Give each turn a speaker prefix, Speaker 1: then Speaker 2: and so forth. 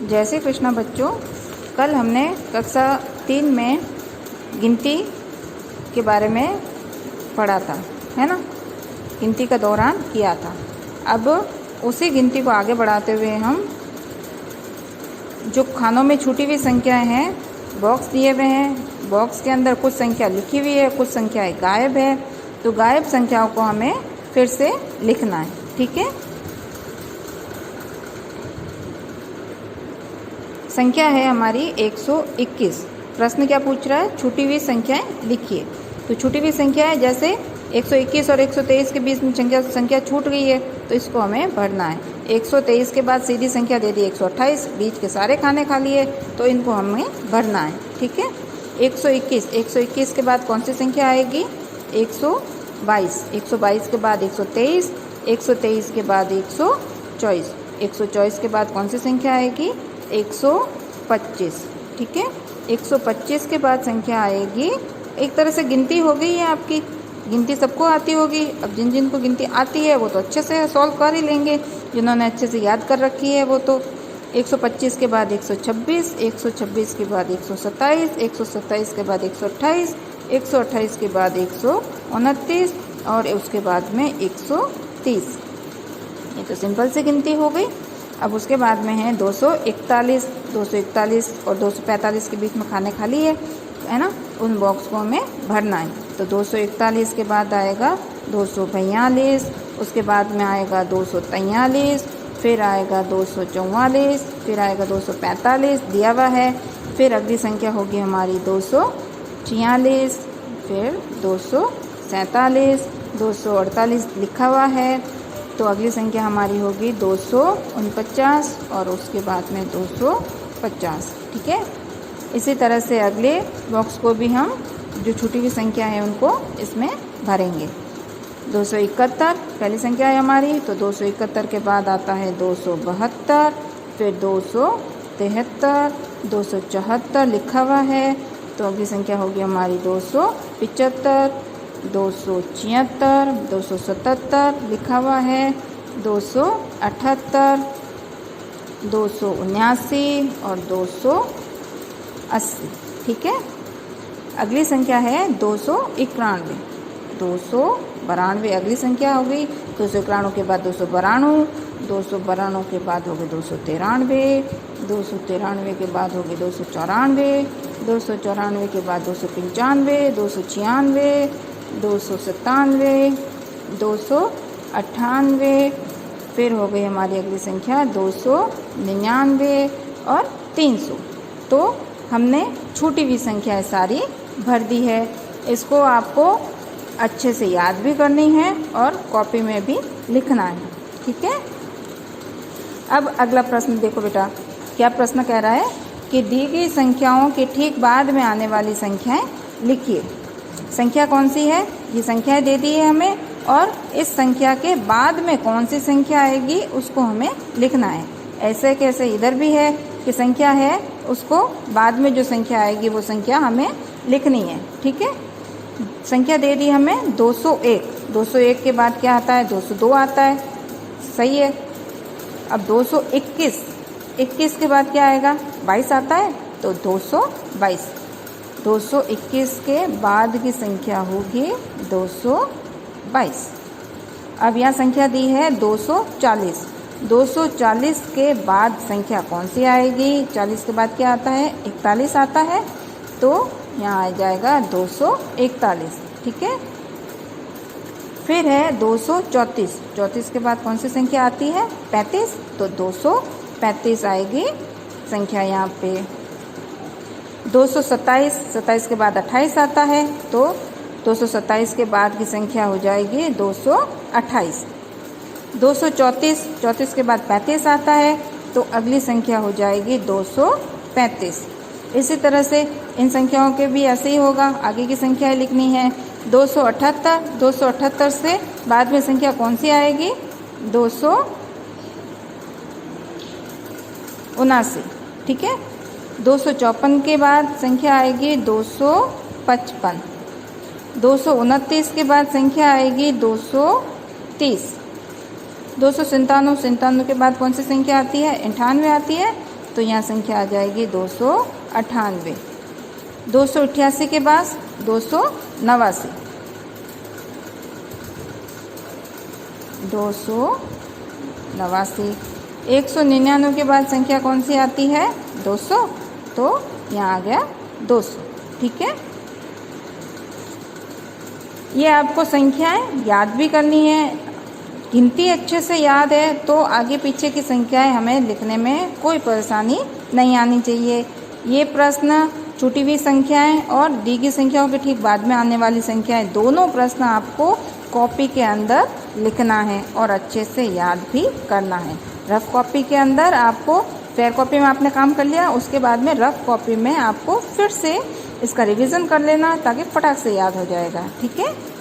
Speaker 1: जय श्री कृष्णा बच्चों। कल हमने कक्षा 3 में गिनती के बारे में पढ़ा था, है ना। गिनती का दौरान किया था। अब उसी गिनती को आगे बढ़ाते हुए हम जो खानों में छूटी हुई संख्याएं हैं, बॉक्स दिए हुए हैं, बॉक्स के अंदर कुछ संख्या लिखी हुई है, कुछ संख्याएं गायब है, तो गायब संख्याओं को हमें फिर से लिखना है, ठीक है। संख्या है हमारी 121। प्रश्न क्या पूछ रहा है? छूटी हुई संख्याएं लिखिए। तो छूटी हुई संख्या है, जैसे 121 और 123 के बीच में संख्या छूट गई है, तो इसको हमें भरना है। 123 के बाद सीधी संख्या दे दी 128, बीच के सारे खाने खा लिए, तो इनको हमें भरना है, ठीक है। 121 के बाद कौन सी संख्या आएगी? 122। 122 के बाद 123, 123 के बाद 124, 124 के बाद कौन सी संख्या आएगी? 125, ठीक है। 125 के बाद संख्या आएगी, एक तरह से गिनती हो गई है आपकी। गिनती सबको आती होगी। अब जिन जिन को गिनती आती है वो तो अच्छे से सॉल्व कर ही लेंगे, जिन्होंने अच्छे से याद कर रखी है वो तो। 125 के बाद 126, 126 के बाद 127, 127 के बाद 128, 128 के बाद 129 और उसके बाद में 130। ये तो सिंपल सी गिनती हो गई। अब उसके बाद में है 241, 241 और 245 के बीच में खाने खाली है ना, उन बॉक्स को हमें भरना है। तो 241 के बाद आएगा 242, उसके बाद में आएगा 243, फिर आएगा 244, फिर आएगा 245 दिया हुआ है। फिर अगली संख्या होगी हमारी 246, फिर 247, 248 लिखा हुआ है। तो अगली संख्या हमारी होगी 249 और उसके बाद में 250, ठीक है। इसी तरह से अगले बॉक्स को भी हम जो छूटी हुई संख्या है उनको इसमें भरेंगे। 271 पहली संख्या है हमारी, तो 271 के बाद आता है 272, फिर 273, 274 लिखा हुआ है। तो अगली संख्या होगी हमारी 275, 276, 277 लिखा हुआ है, 278, 279 और 280, ठीक है। अगली संख्या है 291, 292 अगली संख्या हो गई। 291 के बाद 292, 292 के बाद हो गए 293, 293 के बाद हो गए 294, 294 के बाद 295, 296, 297, 298, फिर हो गई हमारी अगली संख्या 299 और 300। तो हमने छूटी हुई संख्याएं सारी भर दी है। इसको आपको अच्छे से याद भी करनी है और कॉपी में भी लिखना है, ठीक है। अब अगला प्रश्न देखो बेटा, क्या प्रश्न कह रहा है कि दी गई संख्याओं के ठीक बाद में आने वाली संख्याएं लिखिए। संख्या कौन सी है? ये संख्याएं दे दी है हमें, और इस संख्या के बाद में कौन सी संख्या आएगी उसको हमें लिखना है। ऐसे कैसे इधर भी है कि संख्या है, उसको बाद में जो संख्या आएगी वो संख्या हमें लिखनी है, ठीक है। संख्या दे दी हमें 201, 201 के बाद क्या आता है? 202 आता है, सही है। अब 221, 21 के बाद क्या आएगा? 22 आता है, तो 222। 221 के बाद की संख्या होगी 222। अब यहाँ संख्या दी है 240, 240 के बाद संख्या कौन सी आएगी? 40 के बाद क्या आता है? 41 आता है, तो यहाँ आ जाएगा 241, ठीक है। फिर है 234, 34 के बाद कौन सी संख्या आती है? 35, तो 235 आएगी संख्या यहाँ पे। 227, 27 के बाद 28 आता है, तो 227 के बाद की संख्या हो जाएगी 228। 234, 34 के बाद 35 आता है, तो अगली संख्या हो जाएगी 235। इसी तरह से इन संख्याओं के भी ऐसे ही होगा, आगे की संख्याएं लिखनी है। 278, 278 से बाद में संख्या कौन सी आएगी? 279, ठीक है। 254 के बाद संख्या आएगी 255, 229 के बाद संख्या आएगी 230, 297 के बाद कौन सी संख्या आती है? 98 आती है, तो यहाँ संख्या आ जाएगी 298। 288 के बाद 289, 289। 199 के बाद संख्या कौन सी आती है? 200, तो यहाँ आ गया 200। ठीक है, ये आपको संख्याएं याद भी करनी है। गिनती अच्छे से याद है तो आगे पीछे की संख्याएं हमें लिखने में कोई परेशानी नहीं आनी चाहिए। ये प्रश्न छूटी हुई संख्याएं और दी गई संख्याओं के ठीक बाद में आने वाली संख्याएं, दोनों प्रश्न आपको कॉपी के अंदर लिखना है और अच्छे से याद भी करना है। रफ कॉपी के अंदर आपको, फेयर कॉपी में आपने काम कर लिया, उसके बाद में रफ कॉपी में आपको फिर से इसका रिवीजन कर लेना ताकि फटाक से याद हो जाएगा। ठीक है।